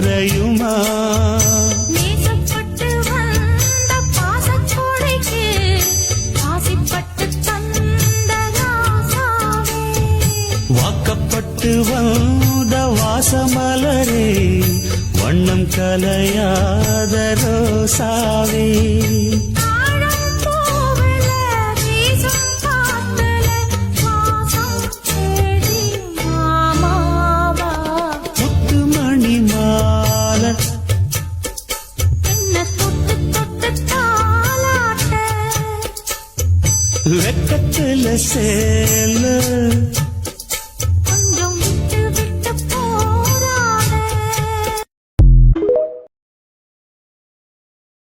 குறையுமா? நேசப்பட்டு வந்த பாசக்கொடைக்கு ஆசைப்பட்டு தந்த ராசாவே, வாக்கப்பட்டு வந்த வாசமலரே, வண்ணம் கலையாத ரோசாவே. தாழம் பூவுல வீசும் காத்துல வாசம் தேடி மாமாவா, முத்துமணி மாலை என்ன தொட்டு தொட்டு தாலாட்ட, வெக்கத்துல சேல